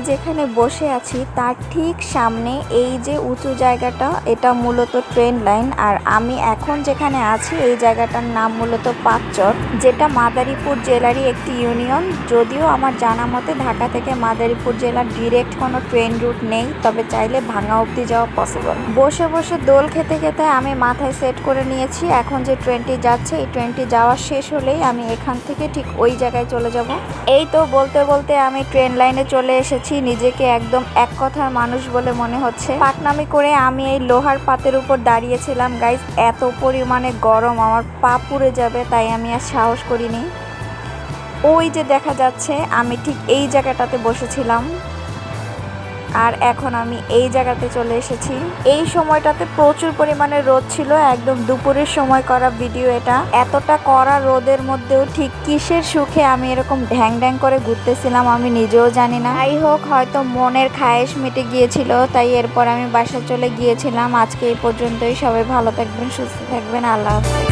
যেখানে বসে আছি তার ঠিক সামনে এই যে উঁচু জায়গাটা, এটা মূলত ট্রেন লাইন। আর আমি এখন যেখানে আছি এই জায়গাটার নাম মূলত পাকচর, যেটা মাদারীপুর জেলারই একটি ইউনিয়ন। যদিও আমার জানা মতে ঢাকা থেকে মাদারীপুর জেলার ডিরেক্ট কোনো ট্রেন রুট নেই, তবে চাইলে ভাঙা অবধি যাওয়া পসিবল। বসে বসে দোল খেতে খেতে আমি মাথায় সেট করে নিয়েছি এখন যে ট্রেনটি যাচ্ছে, এই ট্রেনটি যাওয়া শেষ হলেই আমি এখান থেকে ঠিক ওই জায়গায় চলে যাব। এই তো বলতে বলতে আমি ট্রেন লাইনে চলে এসেছি। নিজেকে একদম এক কথার মানুষ বলে মনে হচ্ছে। পাকনামি করে আমি এই লোহার পাতের উপর দাঁড়িয়েছিলাম গাইস, এত পরিমাণে গরম আমার পা পুড়ে যাবে, তাই আমি আর সাহস করিনি। ওই যে দেখা যাচ্ছে আমি ঠিক এই জায়গাটাতে বসেছিলাম, আর এখন আমি এই জায়গাতে চলে এসেছি। এই সময়টাতে প্রচুর পরিমাণে রোদ ছিল, একদম দুপুরের সময় করা ভিডিও এটা। এতটা কড়া রোদের মধ্যেও ঠিক কিসের সুখে আমি এরকম ঢ্যাং ঢ্যাং করে ঘুরতেছিলাম আমি নিজেও জানি না। যাই হোক, হয়তো মনের খায়েশ মিটে গিয়েছিল, তাই এরপর আমি বাসা চলে গিয়েছিলাম। আজকে এই পর্যন্তই। সবাই ভালো থাকবেন, সুস্থ থাকবেন, আল্লাহ হাফেজ।